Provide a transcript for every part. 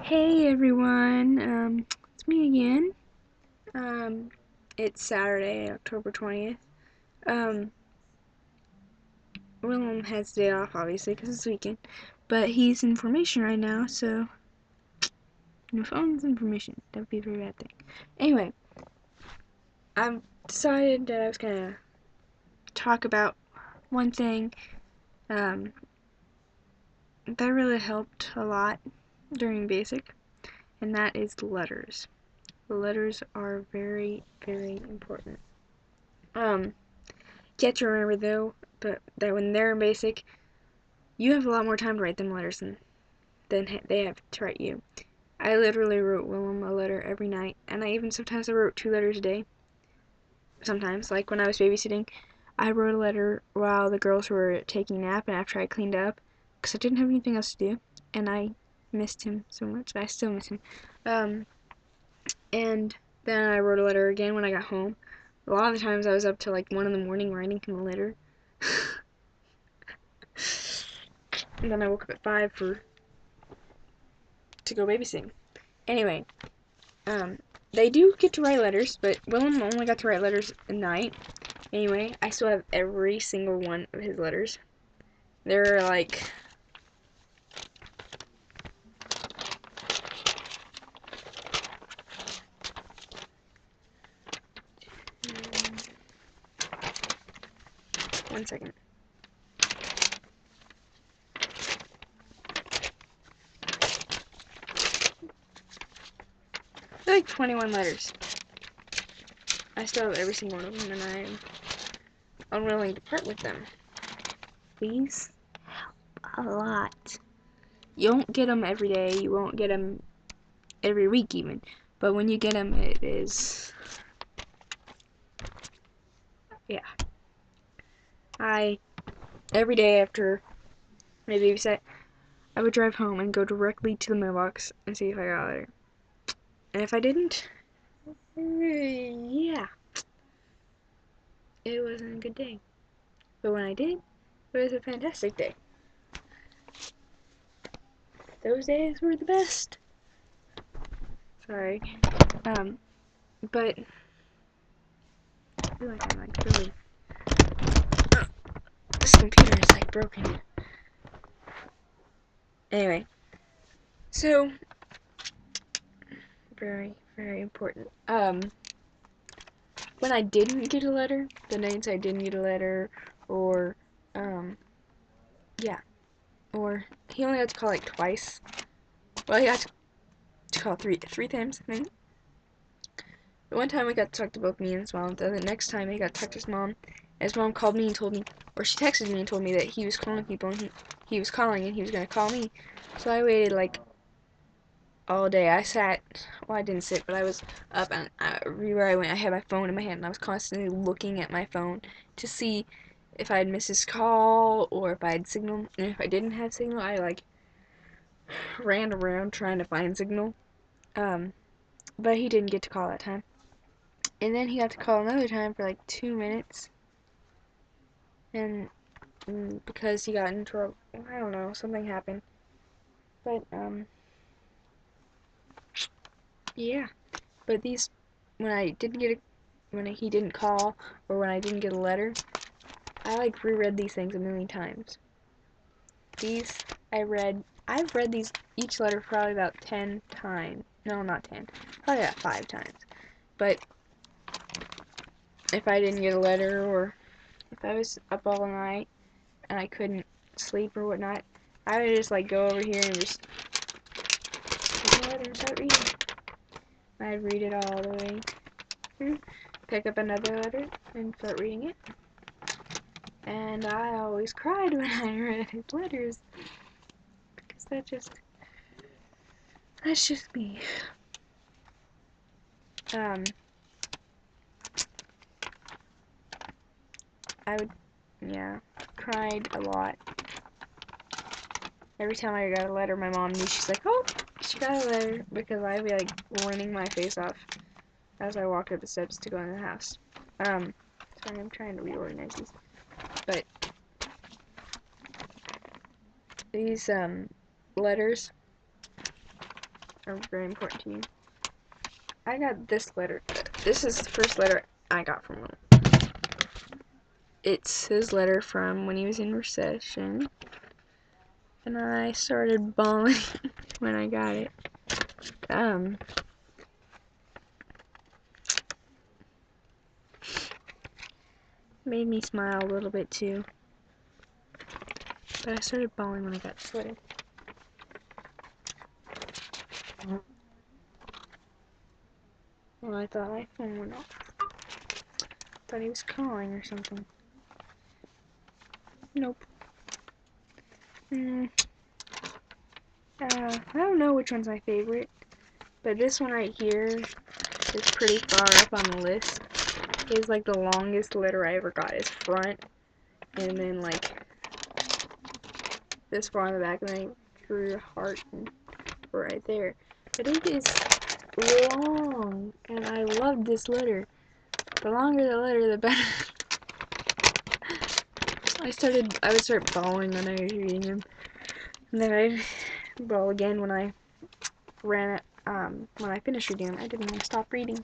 Hey everyone, it's me again. It's Saturday, October 20th. Um, Willem has the day off, obviously, because it's weekend, but he's in formation right now, so no phone's in formation. That would be a very bad thing. Anyway, I've decided that I was gonna talk about one thing, um, that really helped a lot during basic, and that is the letters. The letters are very, very important. Um, You have to remember though, but that when they're in basic, you have a lot more time to write them letters than they have to write you. I literally wrote Willem a letter every night, and sometimes I wrote 2 letters a day. Sometimes, like when I was babysitting, I wrote a letter while the girls were taking a nap, and after I cleaned up, because I didn't have anything else to do, and I missed him so much. I still miss him. Um, and then I wrote a letter again when I got home. A lot of the times I was up till like 1 in the morning writing him a letter. And then I woke up at 5 to go babysitting. Anyway, um, they do get to write letters, but Willem only got to write letters at night. Anyway, I still have every single one of his letters. There are like one second. They're like 21 letters. I still have every single one of them, and I'm unwilling to part with them. These help a lot. You won't get them every day. You won't get them every week even. But when you get them, it is, yeah. I every day after my babysit, I would drive home and go directly to the mailbox and see if I got a letter. And if I didn't, yeah, it wasn't a good day. But when I did, it was a fantastic day. Those days were the best. Sorry. But I feel like I'm like really. This computer is like broken. Anyway, so very, very important. When I didn't get a letter, the nights I didn't get a letter, or yeah, or he only got to call like twice. Well, he got to call three times, I think. The one time I got to talk to both me and his mom. The next time he got to talk to his mom. And his mom called me and told me, or she texted me and told me that he was calling people and he was calling and he was gonna call me. So I waited like all day. I sat, well, I didn't sit, but I was up and everywhere I went, I had my phone in my hand and I was constantly looking at my phone to see if I had missed his call or if I had signal. And if I didn't have signal, I like ran around trying to find signal. But he didn't get to call that time. And then he got to call another time for like 2 minutes. And because he got in trouble, I don't know, something happened. But, yeah. But these, when I didn't get when he didn't call, or when I didn't get a letter, I like reread these things a million times. These, I've read these, each letter probably about 10 times. No, not 10. Probably about 5 times. But if I didn't get a letter, or if I was up all night and I couldn't sleep or whatnot, I would just like go over here and just take a letter and start reading. I'd read it all the way through, pick up another letter, and start reading it. And I always cried when I read his letters, because that's just me. Um, I would, yeah, cried a lot. Every time I got a letter, my mom knew. She's like, oh, she got a letter, because I'd be like running my face off as I walked up the steps to go in the house. Sorry, I'm trying to reorganize these. But these letters are very important to you. I got this letter. This is the first letter I got from him. It's his letter from when he was in recession. And I started bawling when I got it. Made me smile a little bit too. But I started bawling when I got this letter. Well, I thought my phone went off. Thought he was calling or something. Nope. I don't know which one's my favorite, but this one right here is pretty far up on the list. It's like the longest letter I ever got is front, and then like this far on the back, and then I drew a heart and right there. But it is long, and I love this letter. The longer the letter, the better. I would start bawling when I was reading him, and then I'd bawl again when I when I finished reading him. I didn't want to stop reading.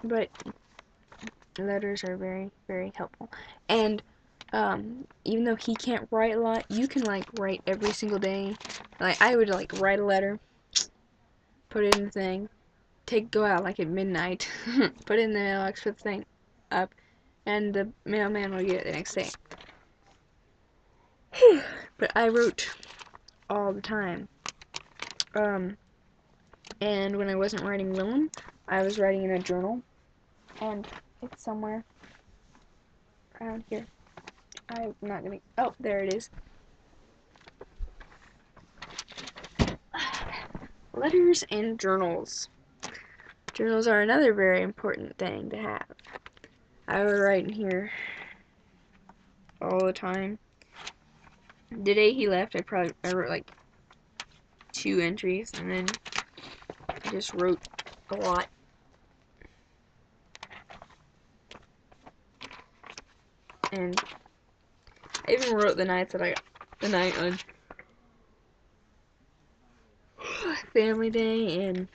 But letters are very, very helpful. And even though he can't write a lot, you can like write every single day. Like I would like write a letter, put it in the thing, go out like at midnight, put it in the mailbox, put the thing up, and the mailman will get it the next day. But I wrote all the time. And when I wasn't writing Willem, I was writing in a journal, and it's somewhere around here. I'm not gonna. Oh, there it is. Letters and journals. Journals are another very important thing to have. I would write in here all the time. The day he left, I wrote like 2 entries, and then I just wrote a lot. And I even wrote the night on Family Day, and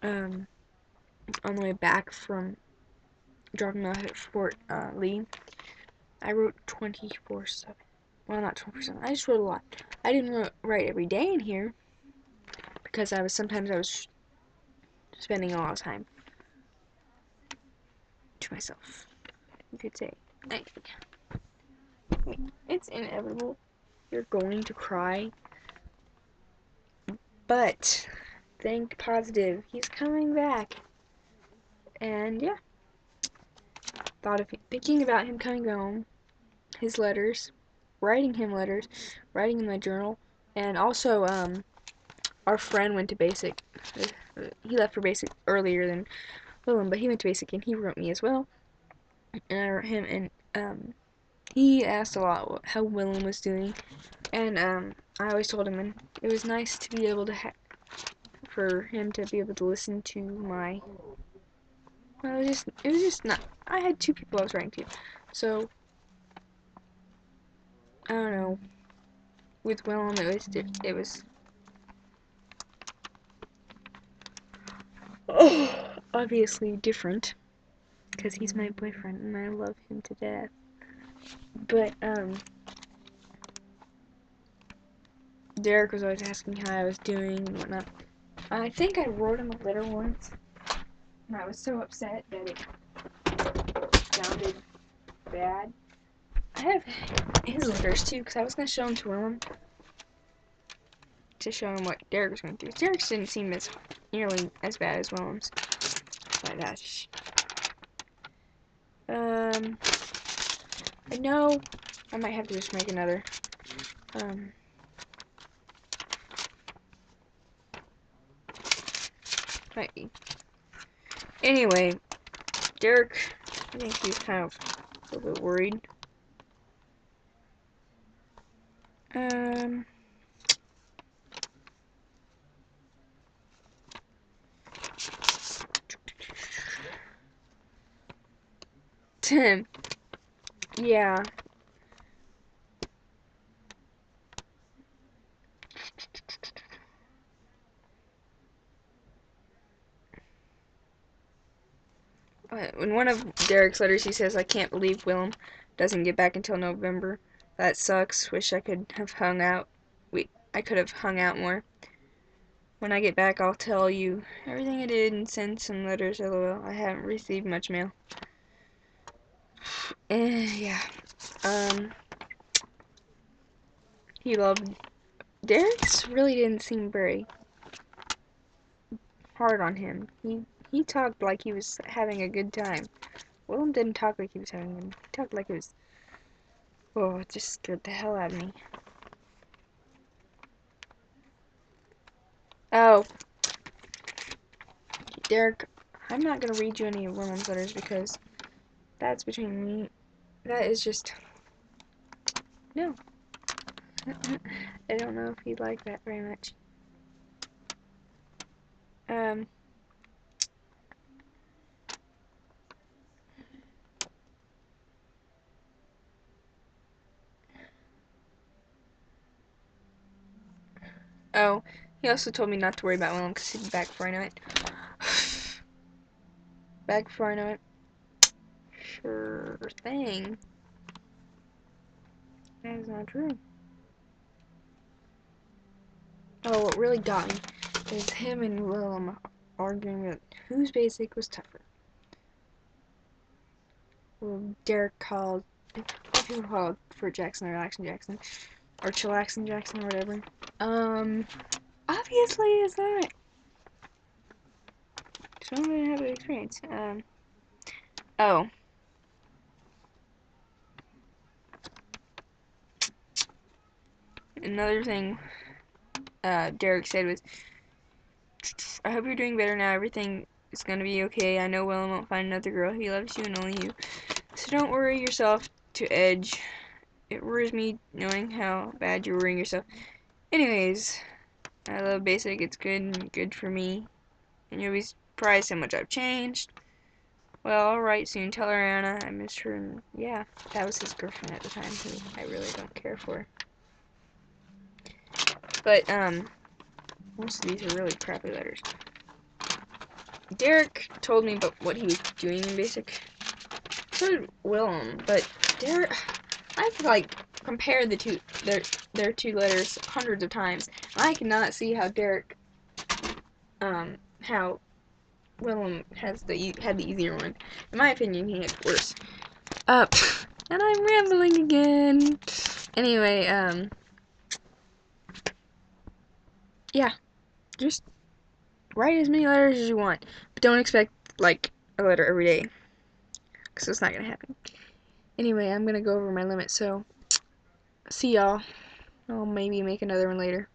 on the way back from dropping me off at Fort Lee, I wrote 24/7. Well, not 24/7. I just wrote a lot. I didn't write every day in here because sometimes I was spending a lot of time to myself, you could say. It's inevitable. You're going to cry. But think positive. He's coming back. And yeah. Thinking about him coming home, his letters, writing him letters, writing in my journal, and also our friend went to basic. He left for basic earlier than Willem, but he went to basic and he wrote me as well. And I wrote him, and he asked a lot how Willem was doing, and I always told him, and it was nice to be able to for him to be able to listen to my. Well, it was just not. I had 2 people I was writing to, so I don't know. With Willem, it was. Oh, obviously different, because he's my boyfriend and I love him to death. But Derek was always asking how I was doing and whatnot. I think I wrote him a letter once, and I was so upset that it sounded bad. I have his letters too, because I was going to show them to Willem, to show him what Derek was going through. Derek's didn't seem nearly as bad as Willem's. My gosh. I know I might have to just make another. Might be. Anyway, Derek, I think he's kind of a little bit worried. Tim. Yeah. In one of Derek's letters, he says, "I can't believe Willem doesn't get back until November. That sucks. Wish I could have hung out. I could have hung out more. When I get back, I'll tell you everything I did and send some letters. LOL. I haven't received much mail." Yeah. He loved Derek's really didn't seem very hard on him. He talked like he was having a good time. Willem didn't talk like he was having one. He talked like it was. Oh, it just scared the hell out of me. Oh, Derek, I'm not gonna read you any of Willem's letters because that's between me. That is just no. I don't know if he'd like that very much. Um. Oh, he also told me not to worry about Willem because he'd be back before I know it. Back before I know it. Sure thing. That is not true. Oh, what really got me is him and Willem arguing about whose basic was tougher. Well, Derek called, people called for Jackson or Action Jackson, or Chillaxin Jackson or whatever. Obviously it's not. So I'm gonna have an experience. Oh. Another thing Derek said was, "I hope you're doing better now. Everything is gonna be okay. I know Willem won't find another girl. He loves you and only you. So don't worry yourself to edge. It worries me knowing how bad you're worrying yourself. Anyways, I love Basic. It's good for me. And you'll be surprised how much I've changed. Well, I'll write soon. Tell Ariana I miss her." And yeah, that was his girlfriend at the time, who I really don't care for. But, most of these are really crappy letters. Derek told me about what he was doing in Basic. So did Willem, but Derek, I've like compared their two letters hundreds of times. I cannot see how Derek, how Willem had the easier one. In my opinion, he had worse. And I'm rambling again. Anyway, yeah, just write as many letters as you want, but don't expect like a letter every day, because it's not gonna happen. Anyway, I'm gonna go over my limit, so see y'all. I'll maybe make another one later.